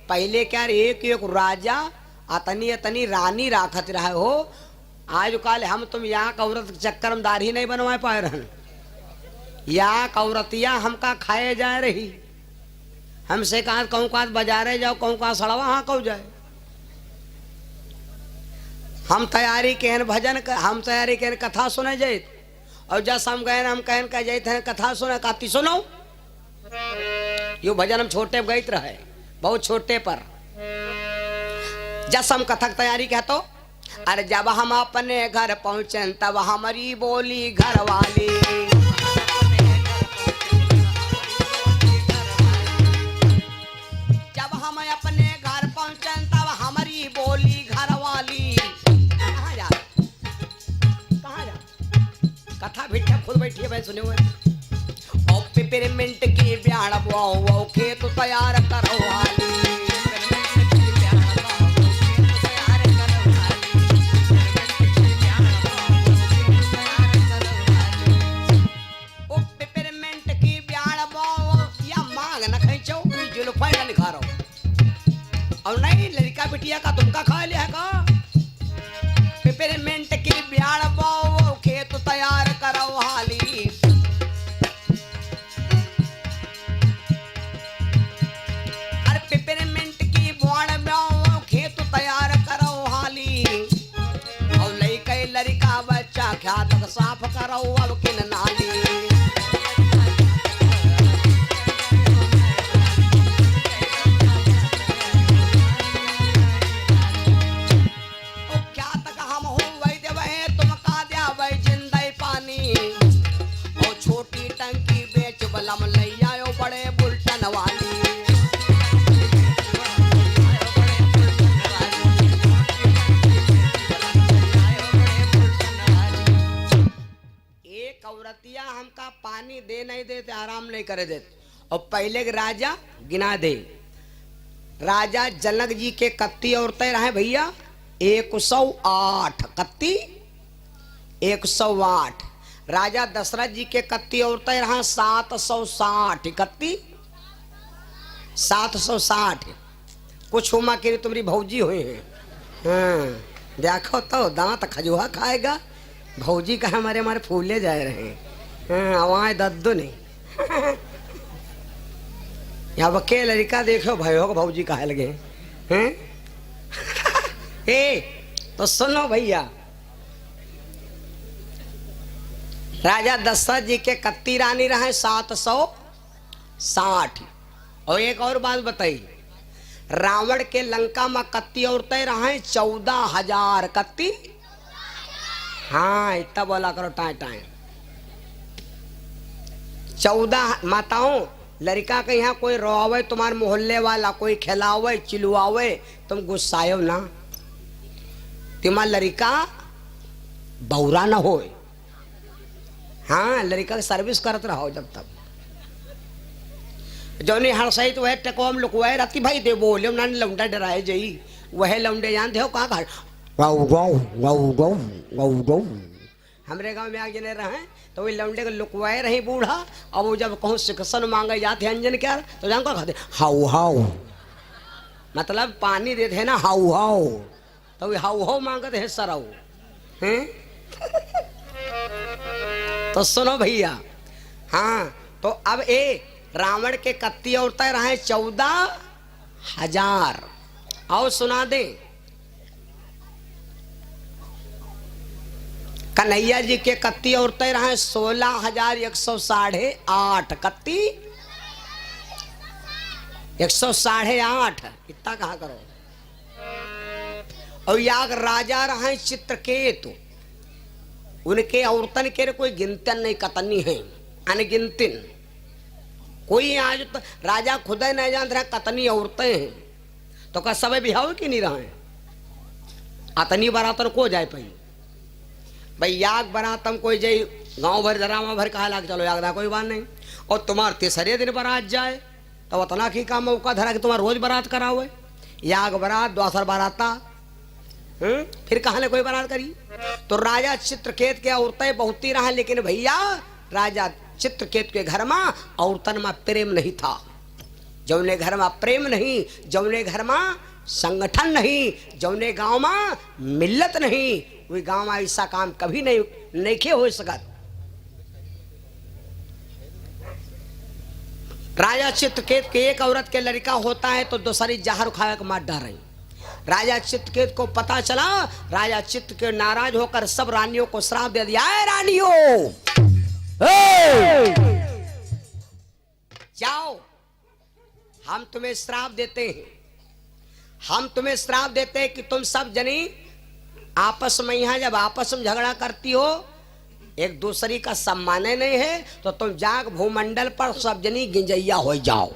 पहले क्या एक एक राजा अतनी अतनी रानी राखत रहे हो। आज काल हम तुम यहाँ औरत के चक्कर में दाढ़ी नहीं बनवा पाए रहन। यहाँ औरतिया हमका खाए जा रही, हमसे कहा कहूँ कहा बाजारे जाओ, कहूँ कहा सड़वा हाँ कहू जाए। हम तैयारी के भजन हम तैयारी के कथा सुने जाए, और जस हम गए हम कहन कह जाते कथा सुने काती सुनो। यो भजन हम छोटे गईत रहे, बहुत छोटे पर जस हम कथक तैयारी कहतो। अरे जब हम अपने घर पहुंचे तब हमारी बोली घर वाली, जब हम अपने घर पहुंचे तब हमारी बोली घर वाली। कहाँ जा कथा बिठा खुद बैठी है, सुने हुए। और पिपरमिंट की ब्याण वो खेत तैयार करो वाली, और नहीं लड़का बिटिया का तुमका खा लिया का। पिपरमिंट की ब्याड़ बोओ खेत तैयार करो हाली। अरे पिपरमिंट की ब्याड़ बोओ खेत तैयार करो हाली। और लड़का लड़का बच्चा क्या तक साफ करो अब किन नाली। हमका पानी दे नहीं देते, आराम नहीं करे देते। और पहले के राजा गिना दे, राजा जनक जी के कत्ती औरतें रहे भैया 108 कत्ती 108। राजा दशरथ जी के कत्ती औरतें रहा 760 कत्ती 760। कुछ हुमा के तुम्हारी भौजी हुई है। हाँ देखो तो दांत खजुआ खाएगा, भौजी का हमारे हमारे फूले जा रहे हैं। हाँ दद्दू नहीं यहाँ बके लड़का देखो भयो को भौजी कहे लगे हैं। तो सुनो भैया, राजा दशरथ जी के कत्ती रानी रहे 760। और एक और बात बताई, रावण के लंका में कत्ती औरतें रहे 14,000 कत्ती। हाँ इतना बोला करो टाइम टाइम। 14 माताओं लड़का के यहाँ कोई रोआवे तुम्हारे मोहल्ले वाला, कोई खिलावे चिलवावे तुम गुस्सायो ना, तुम्हारा लड़का बौरा ना हो। हाँ लड़का की सर्विस करते रहो जब तक। जो नहीं हर सही तो वह टकोम लुकवाए रहती भाई दे बोले ना लौंडा डराए जई, वह लौंडे जानते हो कहाँ हमरे गांव में आगे नहीं रहे तो वही लौंडे को लुकवाए रही बूढ़ा। अब वो जब कहूँ शिक्षण मांगे जाते अंजन क्या तो जान को खाते हाउ हाउ, मतलब पानी देते है ना हाउ हाउ, तो वे हाउ हाउ मांगते हैं सराऊ हैं। तो सुनो भैया, हाँ तो अब रावण के कत्ती औरतें रहे 14,000। आओ सुना दे, कन्हैया जी के कत्ती औरतें रहे 16,108 कत्ती 108 इतना कहा करो। और याग राजा रहे चित्रकेतु, उनके औरतन के कोई गिनतन नहीं कतनी है अनगिनतिन। कोई आज तो राजा खुद ही नहीं जान रहा कतनी औरतें हैं, तो का सब बिहाव की नहीं रहे अतनी बरातर को जाए पाई भाई। याग बरातम कोई जाई गांव भर जरामा भर कहा लाग चलो याग ना कोई बात नहीं। और तुम्हार तीसरे दिन बारात जाए तो उतना की का मौका धरा कि तुम्हारा रोज बारात कराओ, याग बारात द्वासर बाराता फिर कहा ने कोई बारात करी। तो राजा चित्रकेत के औरतें बहुत ही रहा, लेकिन भैया राजा चित्रकेत के घर में औरतन में प्रेम नहीं था। जौने घर में प्रेम नहीं, जौने घर में संगठन नहीं, जौने गांव में मिल्लत नहीं, वही गांव में ऐसा काम कभी नहीं हो सकत। राजा चित्रकेत के एक औरत के लड़का होता है तो दूसरी जहर खाया के मार डाल रही। राजा चित्रकेत को पता चला, राजा चित्रकेत नाराज होकर सब रानियों को श्राप दे दिया, रानियों जाओ, हम तुम्हें श्राप देते हैं, हम तुम्हें श्राप देते हैं कि तुम सब जनी आपस में, यहां जब आपस में झगड़ा करती हो, एक दूसरी का सम्मान नहीं है, तो तुम जाग भूमंडल पर सब जनी गिंजैया हो जाओ।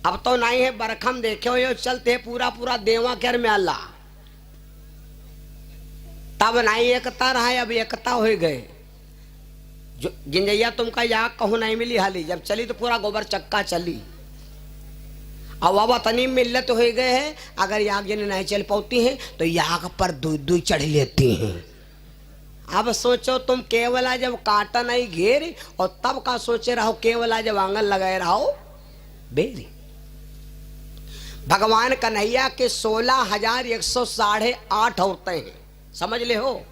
अब तो नहीं है बरखम देखे हो चलते पूरा पूरा देवा कर में अल्लाह, तब नहीं एकता रहा, अब एकता हो गए। जो गिंजैया तुमका याग कहूं नहीं मिली हाली, जब चली तो पूरा गोबर चक्का चली। अब तनी मिल्लत हो गए हैं, अगर याग जने नहीं चल पाती हैं तो याग पर दूध चढ़ लेती हैं। अब सोचो तुम केवला जब कांटा नहीं घेर, और तब का सोचे रहो केवला जब आंगन लगाए रहो बेरी। भगवान कन्हैया के 16,108 औरतें हैं, समझ ले हो।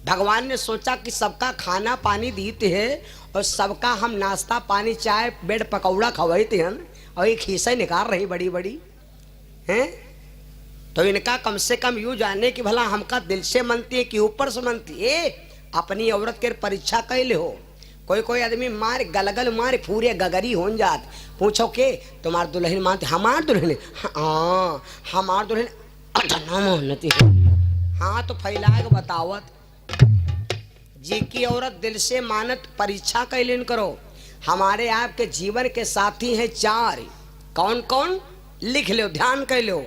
भगवान ने सोचा कि सबका खाना पानी दीते हैं और सबका हम नाश्ता पानी चाय बेड पकौड़ा खवाते हैं, और एक खीसा निकाल रही बड़ी बड़ी हैं, तो इनका कम से कम यूं जाने कि भला हमका दिल से मनती है कि ऊपर से मनती है। अपनी औरत के परीक्षा कैले हो। कोई कोई आदमी मार गलगल मार पूरे गगरी हो जात, पूछो के तुम्हार दुल्हन मानते, हमार दुल्हन, हाँ हमार दुल्हन मोहनती है, हाँ तो फैला के बतावत जी की औरत दिल से मानत परीक्षा कैलिन करो। हमारे आपके जीवन के साथी हैं 4, कौन कौन लिख लो, ध्यान कर लो।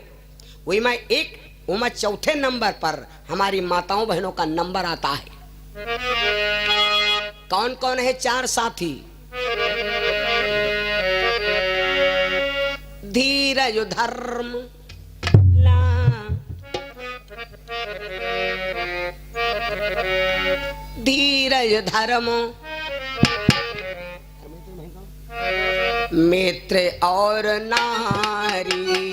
वही मैं चौथे नंबर पर हमारी माताओं बहनों का नंबर आता है। कौन कौन है 4 साथी? धीरज धर्म धीरज धर्म मित्र और नारी,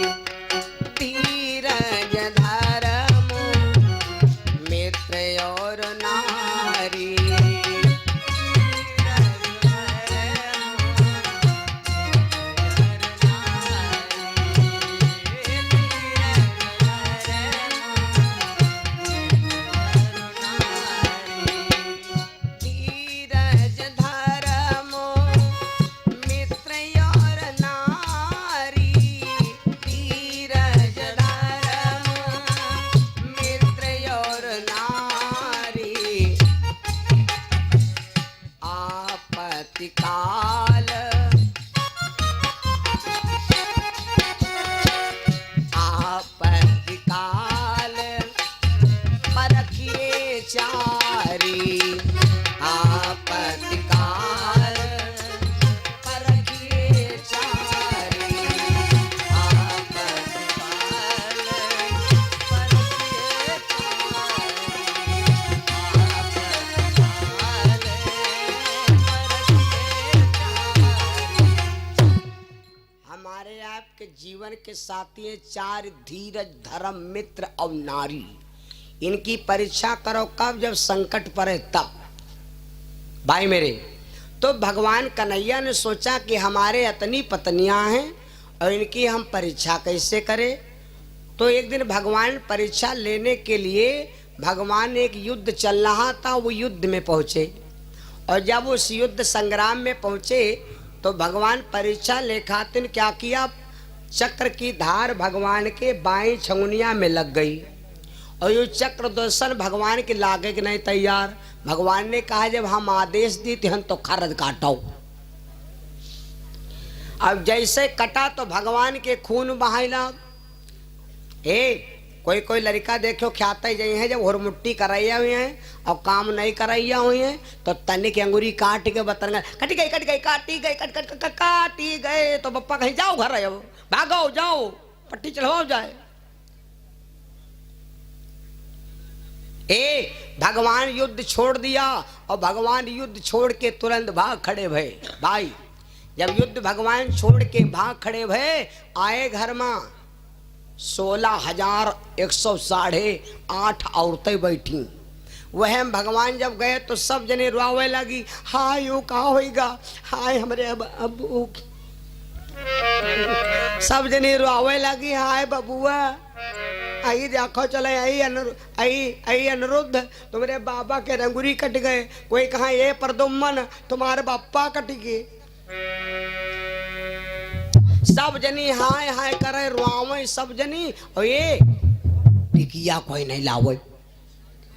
धीरज धर्म मित्र और नारी। जीवन के साथी हैं 4, धीरज धर्म मित्र और नारी। इनकी परीक्षा करो कब? जब संकट पड़े तब। भाई मेरे, तो भगवान कन्हैया ने सोचा कि हमारे इतनी पत्नियां हैं और इनकी हम परीक्षा कैसे करें। तो एक दिन भगवान परीक्षा लेने के लिए, भगवान एक युद्ध चल रहा था, वो युद्ध में पहुंचे। और जब उस युद्ध संग्राम में पहुंचे तो भगवान परीक्षा ले खातिर क्या किया, चक्र की धार भगवान के बाएं छंगुनिया में लग गई और ये चक्र दर्शन भगवान के लागे के नहीं तैयार। भगवान ने कहा जब हम आदेश दी थे हम तो खरद काटो। अब जैसे कटा तो भगवान के खून बहाइला। कोई कोई लड़का देखो ख्याते जाई है, जब हुरमुट्टी करैया हुई है और काम नहीं करैया हुई है तो तनिक की अंगूरी काट के बतन कट गई काटी गई काटी गए तो पप्पा कहीं जाओ घर अब भागो जाओ पट्टी चढ़ाओ जाए। भगवान युद्ध छोड़ दिया और भगवान युद्ध छोड़ के तुरंत भाग खड़े भये। भाई जब युद्ध भगवान छोड़ के भाग खड़े भये, आए घर में 16,108 औरतें बैठी। वह भगवान जब गए तो सब जने रोवे लगी, हाय यो का होएगा, हाय हमरे अबू। सब जने रोवे लगी, हाय बबुआ आई देखो चले, आई अनिरुद्ध तुम्हारे बाबा के रंगुरी कट गए। कोई कहा ये परदुम्मन तुम्हारे बापा कट गए। सब जनी हाय हाय करे रुआवे सब जनी, और ये टिकिया कोई नहीं लावे।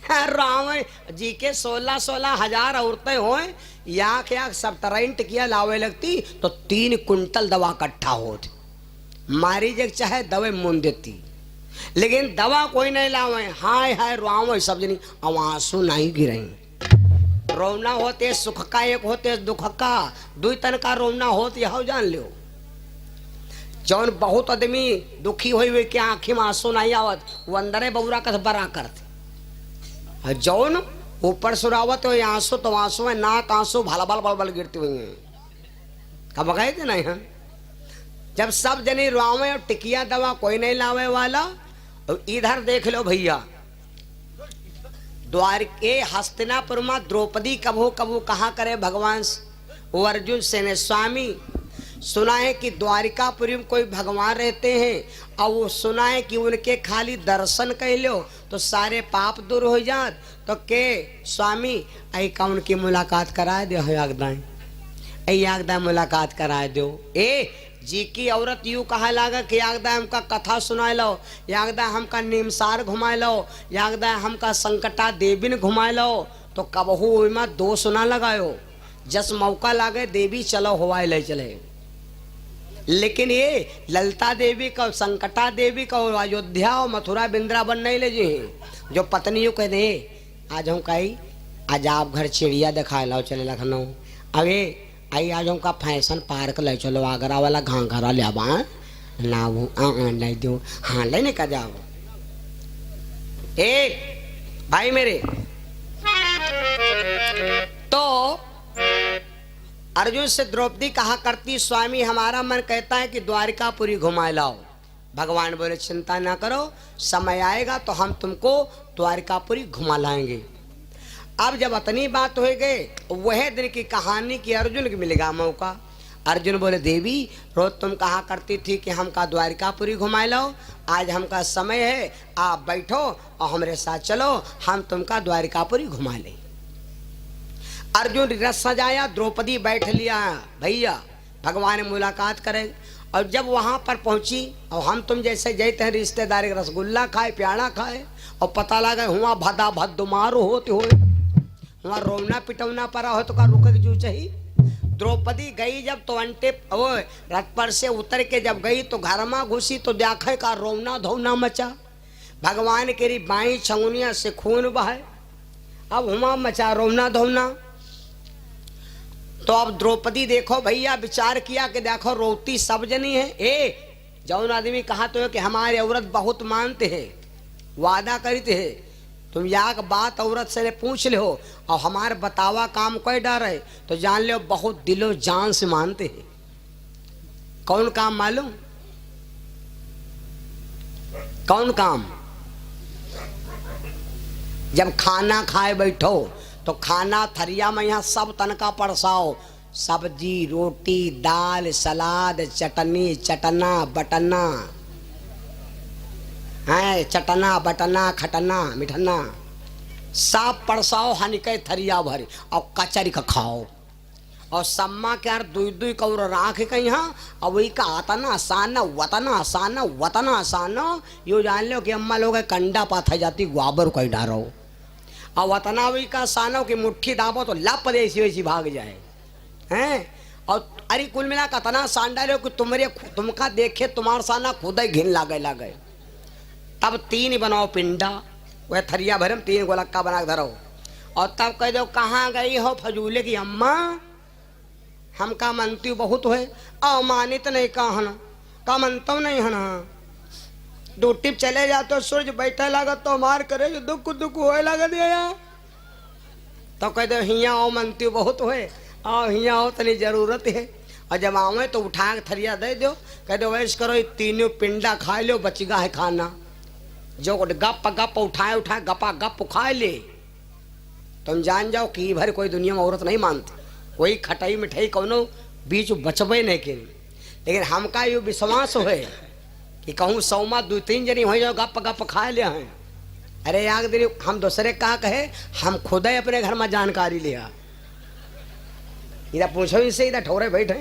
रावण जी के 16,000 औरतें होए, या क्या सब तरह टिकिया लावे लगती तो 3 कुंटल दवा इकट्ठा होती। मारी जग चाहे दवा मुन देती, लेकिन दवा कोई नहीं लावे। हाय हाय रुआवे सब जनी, अब आंसू नहीं गिरे। रोना होते सुख का, एक होते दुख का, दुई तन का रोना होते हो जान लो। जौन बहुत आदमी दुखी हुई के आंखी में आंसू नहीं आवत, वो अंदर बबुरा का बरा करते। जौन ऊपर सुरावत हो आंसू तो आंसू में नाक आंसू भला बल बल बल गिरती हुई है। कब गए थे नहीं हम जब सब जने रुआवे और टिकिया दवा कोई नहीं लावे वाला। और इधर देख लो भैया, द्वारके हस्तिनापुर में द्रौपदी कबू कबू कहा करे भगवान वो अर्जुन से ने, स्वामी सुना है कि द्वारिकापुरी में कोई भगवान रहते हैं, और वो सुना है कि उनके खाली दर्शन कर लो तो सारे पाप दूर हो जात। तो के स्वामी आई का उनकी मुलाकात करा दो, यागदाएं मुलाकात करा दो। ए जी की औरत यूं कहा लागा कि यागदा हमका कथा सुनाए लो, यागदा हमका निमसार घुमाए लो, यागदा हमका संकटा देवी घुमाए लो। तो कबहू में दो सुना लगायो, जस मौका लागे देवी चलो हवाए ले चले। लेकिन ये ललिता देवी का, संकटा देवी का, अयोध्या और मथुरा वृंदावन नहीं ले जी, जो पत्नियों कह दे आज हम कही आज आप घर चिड़िया दिखा लो चले लखनऊ, अरे आई आज हमका फैशन पार्क ले चलो, आगरा वाला घाघरा ले आवा ना वो नहीं दो, हाँ लेने का जाओ। ए भाई मेरे, तो अर्जुन से द्रौपदी कहा करती, स्वामी हमारा मन कहता है कि द्वारिकापुरी घुमाए लाओ। भगवान बोले चिंता ना करो, समय आएगा तो हम तुमको द्वारिकापुरी घुमा लाएंगे। अब जब इतनी बात हो गए, वह दिन की कहानी की अर्जुन को मिलेगा मौका। अर्जुन बोले देवी रोज तुम कहा करती थी कि हमका द्वारिकापुरी घुमाए लाओ, आज हमका समय है, आप बैठो और हमारे साथ चलो, हम तुमका द्वारिकापुरी घुमा ले। अर्जुन रथ सजाया, द्रौपदी बैठ लिया भैया, भगवान ने मुलाकात करे। और जब वहां पर पहुंची, और हम तुम जैसे जैते हैं रिश्तेदार रसगुल्ला खाए प्याड़ा खाए, और पता लगा हुआ भदा भद्दुमार होते हो, वहाँ रोना पिटौना पड़ा हो तो का रुक जू चाहिए। द्रौपदी गई जब तो अंटे रथ पर से उतर के जब गई तो घर में घुसी तो देखे का रोना धोना मचा। भगवान के बाई छंगुनिया से खून बहे, अब हुआ मचा रोना धोना। तो अब द्रौपदी देखो भैया विचार किया कि देखो रोती सब जनी है। ए जौन आदमी कहा तो है कि हमारे औरत बहुत मानते हैं, वादा करते हैं, तुम याक बात औरत से पूछ ले हो और हमारे बतावा काम कोई डर है तो जान लो बहुत दिलो जान से मानते हैं। कौन काम मालूम? कौन काम? जब खाना खाए बैठो तो खाना थरिया में यहाँ सब तनका परसाओ, सब्जी रोटी दाल सलाद चटनी चटना बटना है, चटना बटना खटना मिठना सब परसाओ, हनिके थरिया भरे और कचरी का खाओ। और सम्मा के यार दुई दुई कौर राख के यहाँ, अब वही का आतना आसान वतना आसान वतना आसान, यो जान लो कि अम्मा लोग कंडा पाथा जाती गुआबर कोई डारो, और वतना वही का आसान कि मुट्ठी दाबो तो लप ऐसी वैसी भाग जाए हैं। और अरे कुल मिला का तना आसान डालो कि तुमका देखे तुम्हारा साना खुद ही घिन लागे। तब 3 बनाओ पिंडा, वह थरिया भरम 3 गोलक्का बना धरो, और तब कह दो कहाँ गई हो फजूले की अम्मा, हमका मनती बहुत है, अमानित नहीं कहना का मनता नहीं है ना। 2 टिप चले जा तो सूरज बैठे लागत तो मार करे दुख दुख होए लगा दिया। तो कह दो हिया आओ मनती बहुत है, आओ हिया आओ तनी जरूरत है। और जब आवे तो उठा के थरिया दे दो, कह दो वैस करो ये तीनों पिंडा खा लो, बचगा है खाना। जो गप गप उठाए उठाए गपा गप खा ले। तुम जान जाओ कि भर कोई दुनिया में औरत नहीं मानती, कोई खटाई मिठाई कौनो बीच बचबे नहीं के। लेकिन हमका ये विश्वास है कि कहूँ 100 में 2-3 जनी हो जाओ गप गप खा ले हैं। अरे यार दिन हम दूसरे कहा कहे, हम खुद ही अपने घर में जानकारी लिया। इधर पूछो इनसे, इधर ठोरे बैठे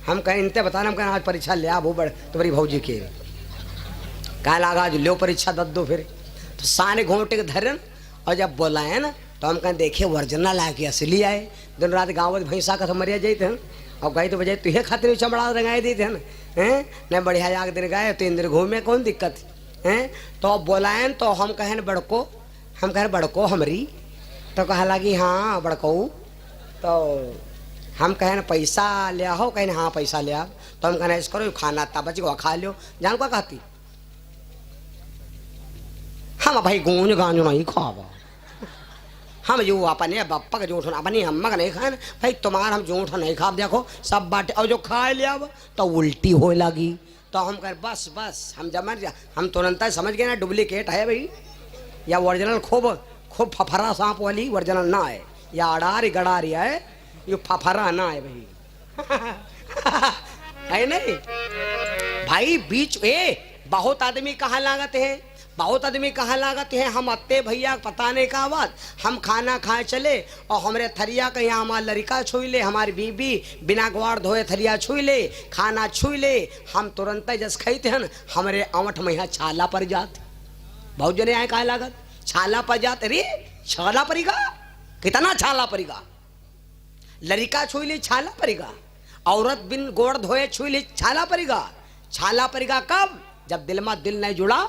हम कहें इनते बताना, हम कहें आज परीक्षा ले वो बड़े तुम्हारी भौजी के कहा लगा आज लो परीक्षा दद दो। फिर तो साने घोंटे के धरन और जब बोला है ना तो हम कहें देखिए वर्जना ला के असली आए। दिन रात गाँव में भैंसा का तो मरिया जाते हैं और गई तो बजाय तुहे खातिर चमड़ा रंगाए देते हैं हैं न बढ़िया जाग दिन गए 3 दिन घूमे कौन दिक्कत है। तो अब बोलायन तो हम कहें बड़को, हम कहें बड़को हमारी, तो कहा लगी हाँ बड़को। तो हम कहें पैसा ले आओ, कहें हाँ पैसा ले आओ। तो हम कहना इस करो खाना था बच गो खा लो। जान को कहती हम भाई गूंज गांज नहीं खावा, हम जो अपने बप्पा का जूठ अपनी अम्मा का नहीं खाए भाई, तुम्हारा हम जूठ नहीं खा। देखो सब बाटे और जो खाए ले अब तो उल्टी हो लगी। तो हम कह बस बस हम जमर हम तुरंत समझ गए ना डुप्लीकेट है भाई, या ओरिजिनल खूब खूब फफरा सांप वाली ओरिजिनल ना है, या अड़ारी गड़ारी है, ये फफरा ना है भाई। है नहीं भाई बीच बहुत आदमी कहाँ लागत है, बहुत आदमी कहाँ लागत है। हम अत्ते भैया पता नहीं का बात, हम खाना खाए चले और हमारे थरिया का यहाँ हमारा लड़का छुई ले, हमारी बीबी बिना ग्वार धोए थरिया छुई ले, खाना छुई ले। हम तुरंत जस खाते हैं हमारे आवठ में यहाँ छाला पड़ जात। बहुत जने आए कहा लागत छाला पड़ जात। अरे छाला पड़ेगा, कितना छाला पड़ेगा। लड़का छुई ले छाला पड़ेगा, औरत बिन गोड़ धोए छुई ले छाला पड़ेगा। छाला पड़ेगा कब, जब दिल में दिल नहीं जुड़ा,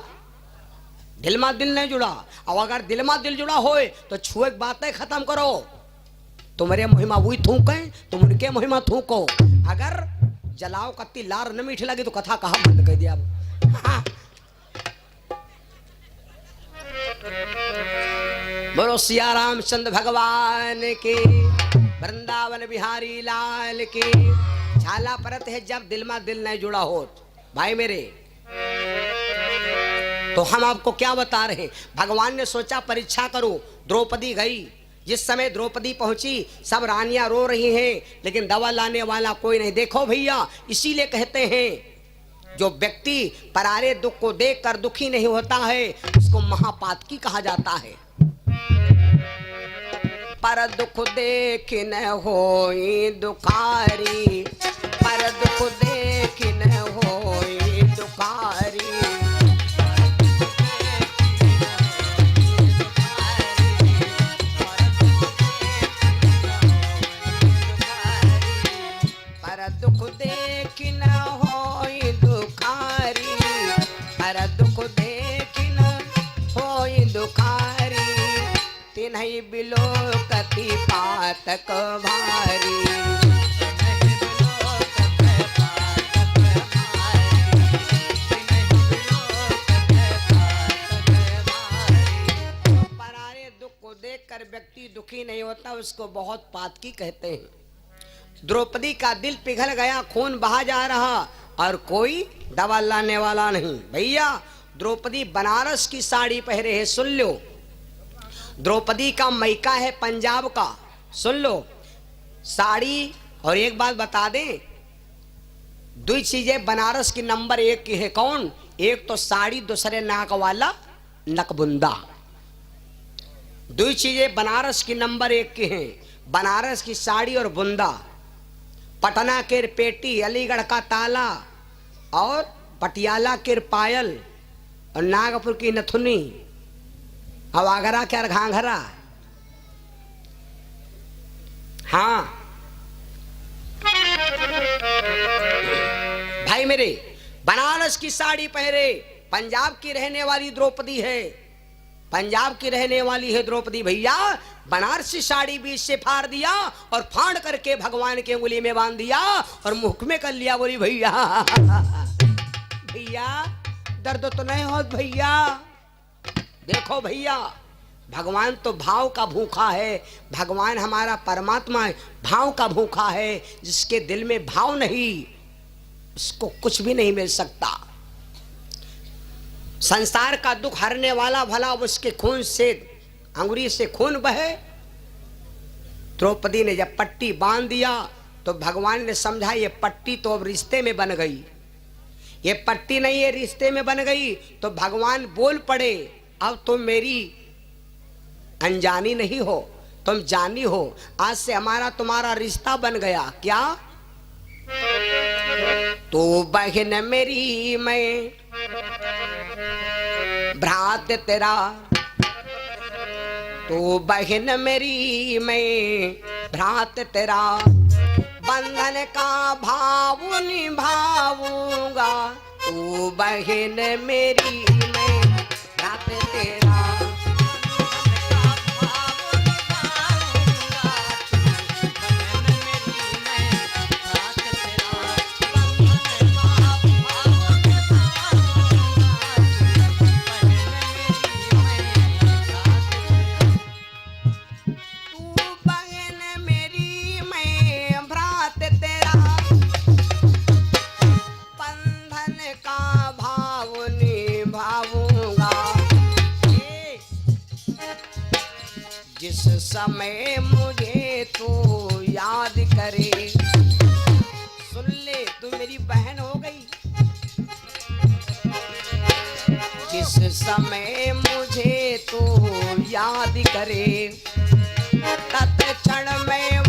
दिल में दिल नहीं जुड़ा। और अगर दिल में दिल जुड़ा होए तो छुए बातें खत्म करो। तुम्हारे महिमा वही थूके, तुम उनके महिमा थूको। अगर जलाओ कत्ती लार न मीठी लगी तो कथा कहा बंद कर दिया। बोलो सिया रामचंद्र भगवान के, वृंदावन बिहारी लाल के। छाला परत है जब दिल में दिल नहीं जुड़ा हो। भाई मेरे तो हम आपको क्या बता रहे हैं, भगवान ने सोचा परीक्षा करो। द्रौपदी गई, जिस समय द्रौपदी पहुंची सब रानियां रो रही हैं, लेकिन दवा लाने वाला कोई नहीं। देखो भैया इसीलिए कहते हैं जो व्यक्ति परारे दुख को देखकर दुखी नहीं होता है उसको महापातकी कहा जाता है। पर दुख देख न होई दुखारी, पर दुख देख न होई दुखारी। दुख देख न होई दुखारी, हर दुख देख न होई दुखारी। तिन्हई बिलो कति पातक भारी, परारे दुख को देखकर व्यक्ति दुखी नहीं होता, उसको बहुत पातकी कहते हैं। द्रौपदी का दिल पिघल गया, खून बहा जा रहा और कोई दवा लाने वाला नहीं। भैया द्रौपदी बनारस की साड़ी पहरे है, सुन लो। द्रौपदी का मैका है पंजाब का, सुन लो। साड़ी और एक बात बता दें, 2 चीजें बनारस की नंबर 1 की है। कौन? एक तो साड़ी, दूसरे नाक वाला नकबुंदा। 2 चीजें बनारस की नंबर 1 की हैं, बनारस की साड़ी और बुंदा। पटना के पेटी, अलीगढ़ का ताला और पटियाला के पायल और नागपुर की नथुनी और आगरा के घाघरा। हाँ भाई मेरे, बनारस की साड़ी पहरे, पंजाब की रहने वाली द्रौपदी है, पंजाब की रहने वाली है द्रौपदी। भैया बनारसी साड़ी बीच से फाड़ दिया और फाड़ करके भगवान के उंगली में बांध दिया और मुख में कर लिया। बोली भैया भैया दर्द तो नहीं होत भैया। देखो भैया भगवान तो भाव का भूखा है, भगवान हमारा परमात्मा है, भाव का भूखा है। जिसके दिल में भाव नहीं उसको कुछ भी नहीं मिल सकता। संसार का दुख हरने वाला भला उसके खून से, अंगुरी से खून बहे। द्रौपदी ने जब पट्टी बांध दिया तो भगवान ने समझा ये पट्टी तो अब रिश्ते में बन गई, ये पट्टी नहीं है रिश्ते में बन गई। तो भगवान बोल पड़े अब तुम मेरी अनजानी नहीं हो, तुम जानी हो। आज से हमारा तुम्हारा रिश्ता बन गया। क्या? तू बहन मेरी मैं भ्रात तेरा, तू बहन मेरी मैं भ्रात तेरा, बंधन का भाव निभाऊंगा। तू बहन मेरी मैं भ्रात तेरा, जिस समय मुझे तू याद करे। सुन ले, तू मेरी बहन हो गई। जिस समय मुझे तू याद करे तत्क्षण में